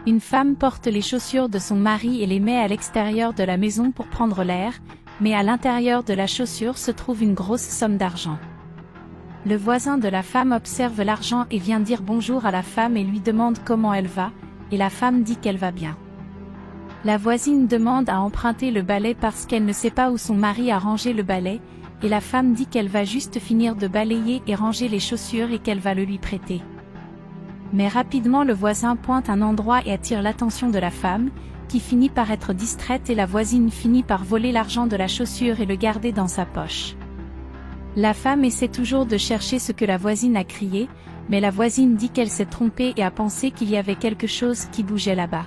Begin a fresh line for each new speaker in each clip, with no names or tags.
Une femme porte les chaussures de son mari et les met à l'extérieur de la maison pour prendre l'air, mais à l'intérieur de la chaussure se trouve une grosse somme d'argent. Le voisin de la femme observe l'argent et vient dire bonjour à la femme et lui demande comment elle va, et la femme dit qu'elle va bien. La voisine demande à emprunter le balai parce qu'elle ne sait pas où son mari a rangé le balai, et la femme dit qu'elle va juste finir de balayer et ranger les chaussures et qu'elle va le lui prêter. Mais rapidement le voisin pointe un endroit et attire l'attention de la femme, qui finit par être distraite et la voisine finit par voler l'argent de la chaussure et le garder dans sa poche. La femme essaie toujours de chercher ce que la voisine a crié, mais la voisine dit qu'elle s'est trompée et a pensé qu'il y avait quelque chose qui bougeait là-bas.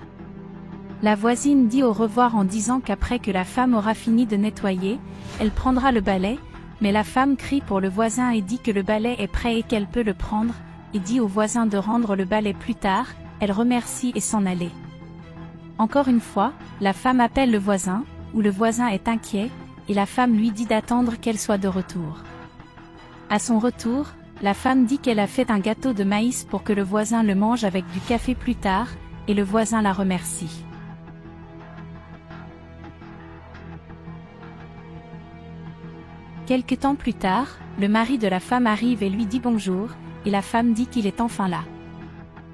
La voisine dit au revoir en disant qu'après que la femme aura fini de nettoyer, elle prendra le balai, mais la femme crie pour le voisin et dit que le balai est prêt et qu'elle peut le prendre, et dit au voisin de rendre le balai plus tard, elle remercie et s'en aller. Encore une fois, la femme appelle le voisin, où le voisin est inquiet, et la femme lui dit d'attendre qu'elle soit de retour. À son retour, la femme dit qu'elle a fait un gâteau de maïs pour que le voisin le mange avec du café plus tard, et le voisin la remercie. Quelque temps plus tard, le mari de la femme arrive et lui dit bonjour, et la femme dit qu'il est enfin là.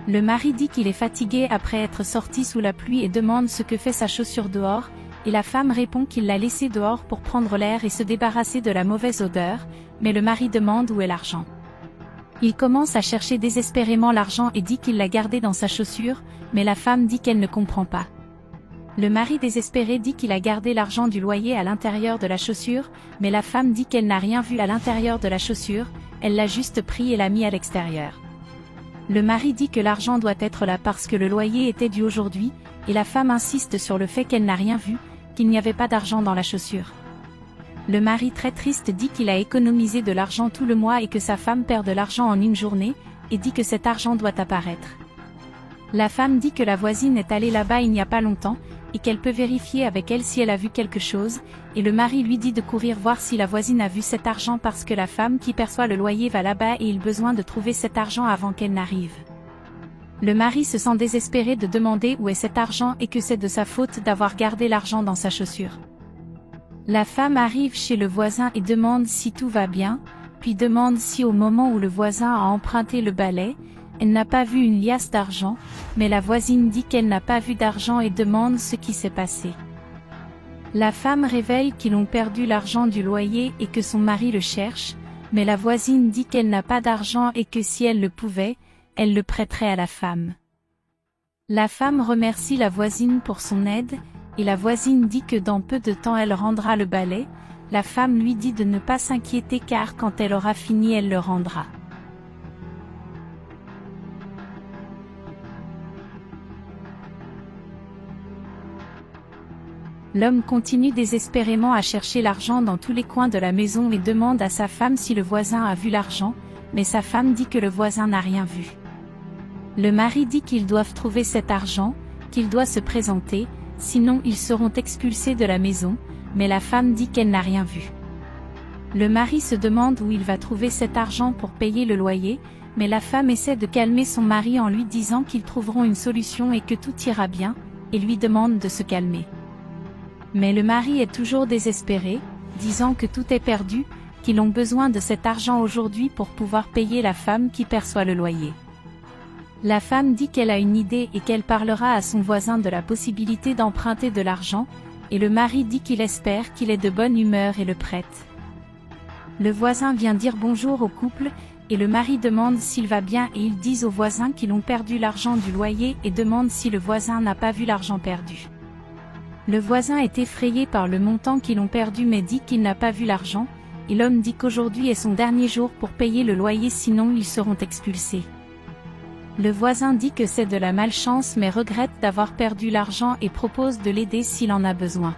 Le mari dit qu'il est fatigué après être sorti sous la pluie et demande ce que fait sa chaussure dehors, et la femme répond qu'il l'a laissée dehors pour prendre l'air et se débarrasser de la mauvaise odeur, mais le mari demande où est l'argent. Il commence à chercher désespérément l'argent et dit qu'il l'a gardé dans sa chaussure, mais la femme dit qu'elle ne comprend pas. Le mari désespéré dit qu'il a gardé l'argent du loyer à l'intérieur de la chaussure, mais la femme dit qu'elle n'a rien vu à l'intérieur de la chaussure, elle l'a juste pris et l'a mis à l'extérieur. Le mari dit que l'argent doit être là parce que le loyer était dû aujourd'hui, et la femme insiste sur le fait qu'elle n'a rien vu, qu'il n'y avait pas d'argent dans la chaussure. Le mari très triste dit qu'il a économisé de l'argent tout le mois et que sa femme perd de l'argent en une journée, et dit que cet argent doit apparaître. La femme dit que la voisine est allée là-bas il n'y a pas longtemps, et qu'elle peut vérifier avec elle si elle a vu quelque chose, et le mari lui dit de courir voir si la voisine a vu cet argent parce que la femme qui perçoit le loyer va là-bas et il a besoin de trouver cet argent avant qu'elle n'arrive. Le mari se sent désespéré de demander où est cet argent et que c'est de sa faute d'avoir gardé l'argent dans sa chaussure. La femme arrive chez le voisin et demande si tout va bien, puis demande si au moment où le voisin a emprunté le balai, elle n'a pas vu une liasse d'argent, mais la voisine dit qu'elle n'a pas vu d'argent et demande ce qui s'est passé. La femme révèle qu'ils ont perdu l'argent du loyer et que son mari le cherche, mais la voisine dit qu'elle n'a pas d'argent et que si elle le pouvait, elle le prêterait à la femme. La femme remercie la voisine pour son aide, et la voisine dit que dans peu de temps elle rendra le balai. La femme lui dit de ne pas s'inquiéter car quand elle aura fini elle le rendra. L'homme continue désespérément à chercher l'argent dans tous les coins de la maison et demande à sa femme si le voisin a vu l'argent, mais sa femme dit que le voisin n'a rien vu. Le mari dit qu'ils doivent trouver cet argent, qu'il doit se présenter, sinon ils seront expulsés de la maison, mais la femme dit qu'elle n'a rien vu. Le mari se demande où il va trouver cet argent pour payer le loyer, mais la femme essaie de calmer son mari en lui disant qu'ils trouveront une solution et que tout ira bien, et lui demande de se calmer. Mais le mari est toujours désespéré, disant que tout est perdu, qu'ils ont besoin de cet argent aujourd'hui pour pouvoir payer la femme qui perçoit le loyer. La femme dit qu'elle a une idée et qu'elle parlera à son voisin de la possibilité d'emprunter de l'argent, et le mari dit qu'il espère qu'il est de bonne humeur et le prête. Le voisin vient dire bonjour au couple, et le mari demande s'il va bien et ils disent au voisin qu'ils ont perdu l'argent du loyer et demande si le voisin n'a pas vu l'argent perdu. Le voisin est effrayé par le montant qu'ils ont perdu mais dit qu'il n'a pas vu l'argent, et l'homme dit qu'aujourd'hui est son dernier jour pour payer le loyer sinon ils seront expulsés. Le voisin dit que c'est de la malchance mais regrette d'avoir perdu l'argent et propose de l'aider s'il en a besoin.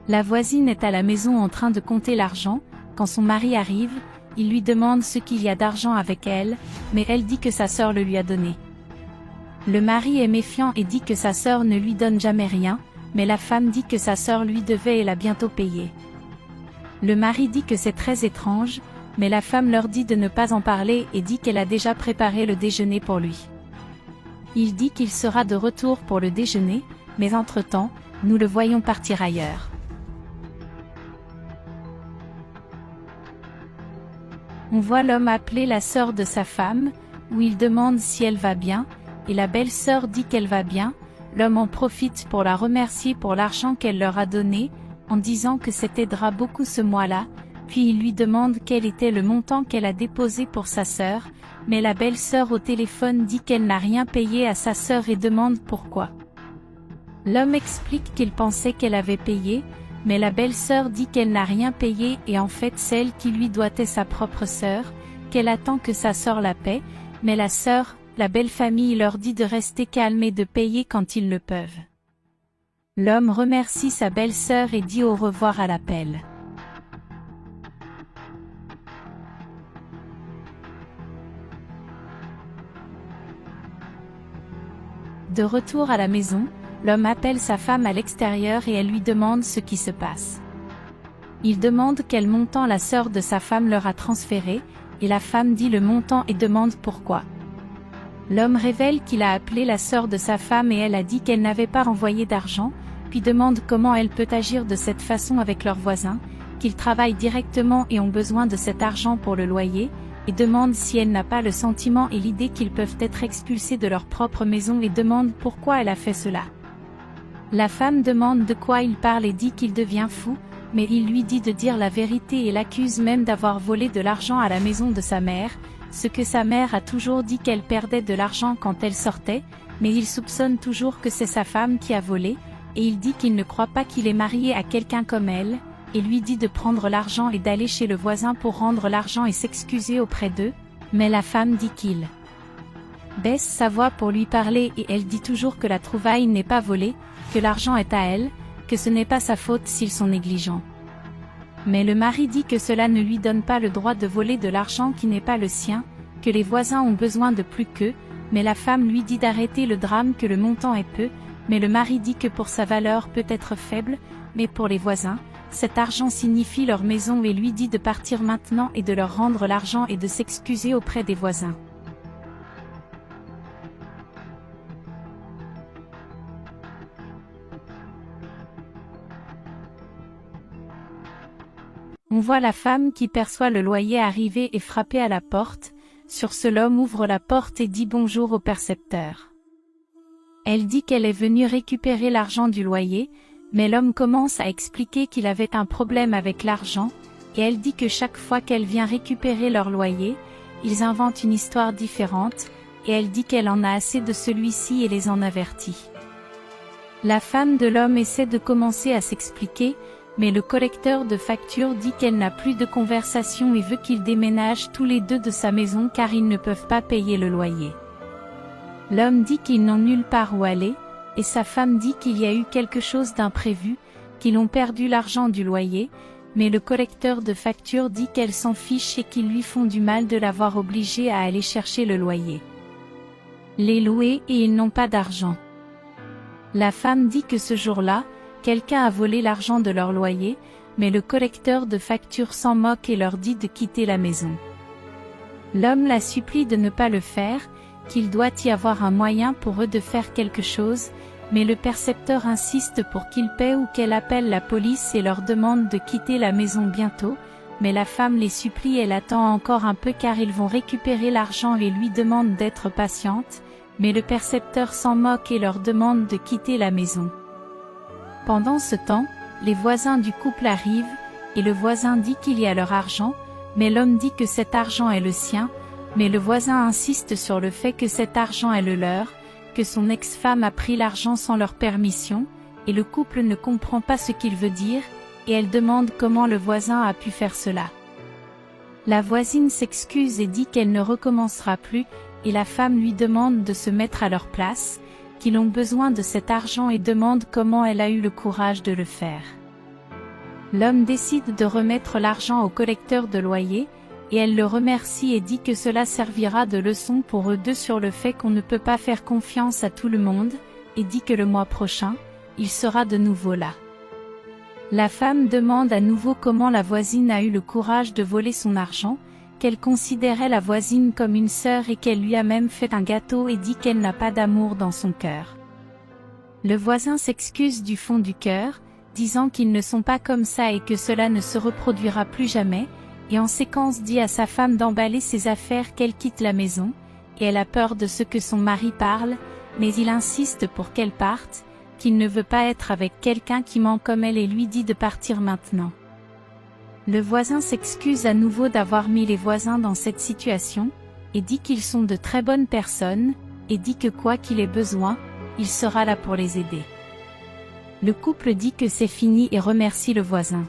La voisine est à la maison en train de compter l'argent, quand son mari arrive, il lui demande ce qu'il y a d'argent avec elle, mais elle dit que sa sœur le lui a donné. Le mari est méfiant et dit que sa sœur ne lui donne jamais rien, mais la femme dit que sa sœur lui devait et l'a bientôt payé. Le mari dit que c'est très étrange, mais la femme leur dit de ne pas en parler et dit qu'elle a déjà préparé le déjeuner pour lui. Il dit qu'il sera de retour pour le déjeuner, mais entre-temps, nous le voyons partir ailleurs. On voit l'homme appeler la sœur de sa femme, où il demande si elle va bien, et la belle-sœur dit qu'elle va bien. L'homme en profite pour la remercier pour l'argent qu'elle leur a donné, en disant que ça aidera beaucoup ce mois-là, puis il lui demande quel était le montant qu'elle a déposé pour sa sœur, mais la belle-sœur au téléphone dit qu'elle n'a rien payé à sa sœur et demande pourquoi. L'homme explique qu'il pensait qu'elle avait payé, mais la belle-sœur dit qu'elle n'a rien payé et en fait celle qui lui doit est sa propre sœur, qu'elle attend que sa sœur la paie, mais la sœur, la belle famille leur dit de rester calme et de payer quand ils le peuvent. L'homme remercie sa belle-sœur et dit au revoir à l'appel. De retour à la maison, l'homme appelle sa femme à l'extérieur et elle lui demande ce qui se passe. Il demande quel montant la sœur de sa femme leur a transféré, et la femme dit le montant et demande pourquoi. L'homme révèle qu'il a appelé la sœur de sa femme et elle a dit qu'elle n'avait pas envoyé d'argent, puis demande comment elle peut agir de cette façon avec leurs voisins, qu'ils travaillent directement et ont besoin de cet argent pour le loyer, et demande si elle n'a pas le sentiment et l'idée qu'ils peuvent être expulsés de leur propre maison et demande pourquoi elle a fait cela. La femme demande de quoi il parle et dit qu'il devient fou, mais il lui dit de dire la vérité et l'accuse même d'avoir volé de l'argent à la maison de sa mère, ce que sa mère a toujours dit qu'elle perdait de l'argent quand elle sortait, mais il soupçonne toujours que c'est sa femme qui a volé, et il dit qu'il ne croit pas qu'il est marié à quelqu'un comme elle, et lui dit de prendre l'argent et d'aller chez le voisin pour rendre l'argent et s'excuser auprès d'eux, mais la femme dit qu'il baisse sa voix pour lui parler et elle dit toujours que la trouvaille n'est pas volée, que l'argent est à elle, que ce n'est pas sa faute s'ils sont négligents. Mais le mari dit que cela ne lui donne pas le droit de voler de l'argent qui n'est pas le sien, que les voisins ont besoin de plus qu'eux, mais la femme lui dit d'arrêter le drame que le montant est peu, mais le mari dit que pour sa valeur peut être faible, mais pour les voisins, cet argent signifie leur maison et lui dit de partir maintenant et de leur rendre l'argent et de s'excuser auprès des voisins. On voit la femme qui perçoit le loyer arriver et frapper à la porte. Sur ce, l'homme ouvre la porte et dit bonjour au percepteur. Elle dit qu'elle est venue récupérer l'argent du loyer, mais l'homme commence à expliquer qu'il avait un problème avec l'argent, et elle dit que chaque fois qu'elle vient récupérer leur loyer, ils inventent une histoire différente, et elle dit qu'elle en a assez de celui-ci et les en avertit. La femme de l'homme essaie de commencer à s'expliquer, mais le collecteur de factures dit qu'elle n'a plus de conversation et veut qu'ils déménagent tous les deux de sa maison car ils ne peuvent pas payer le loyer. L'homme dit qu'ils n'ont nulle part où aller, et sa femme dit qu'il y a eu quelque chose d'imprévu, qu'ils ont perdu l'argent du loyer, mais le collecteur de factures dit qu'elle s'en fiche et qu'ils lui font du mal de l'avoir obligé à aller chercher le loyer. Les louer et ils n'ont pas d'argent. La femme dit que ce jour-là, quelqu'un a volé l'argent de leur loyer, mais le collecteur de factures s'en moque et leur dit de quitter la maison. L'homme la supplie de ne pas le faire, qu'il doit y avoir un moyen pour eux de faire quelque chose, mais le percepteur insiste pour qu'il paie ou qu'elle appelle la police et leur demande de quitter la maison bientôt, mais la femme les supplie, elle attend encore un peu car ils vont récupérer l'argent et lui demande d'être patiente, mais le percepteur s'en moque et leur demande de quitter la maison. Pendant ce temps, les voisins du couple arrivent, et le voisin dit qu'il y a leur argent, mais l'homme dit que cet argent est le sien, mais le voisin insiste sur le fait que cet argent est le leur, que son ex-femme a pris l'argent sans leur permission, et le couple ne comprend pas ce qu'il veut dire, et elle demande comment le voisin a pu faire cela. La voisine s'excuse et dit qu'elle ne recommencera plus, et la femme lui demande de se mettre à leur place, qu'ils ont besoin de cet argent et demande comment elle a eu le courage de le faire. L'homme décide de remettre l'argent au collecteur de loyer, et elle le remercie et dit que cela servira de leçon pour eux deux sur le fait qu'on ne peut pas faire confiance à tout le monde, et dit que le mois prochain, il sera de nouveau là. La femme demande à nouveau comment la voisine a eu le courage de voler son argent, qu'elle considérait la voisine comme une sœur et qu'elle lui a même fait un gâteau et dit qu'elle n'a pas d'amour dans son cœur. Le voisin s'excuse du fond du cœur, disant qu'ils ne sont pas comme ça et que cela ne se reproduira plus jamais, et en séquence dit à sa femme d'emballer ses affaires qu'elle quitte la maison, et elle a peur de ce que son mari parle, mais il insiste pour qu'elle parte, qu'il ne veut pas être avec quelqu'un qui ment comme elle et lui dit de partir maintenant. Le voisin s'excuse à nouveau d'avoir mis les voisins dans cette situation, et dit qu'ils sont de très bonnes personnes, et dit que quoi qu'il ait besoin, il sera là pour les aider. Le couple dit que c'est fini et remercie le voisin.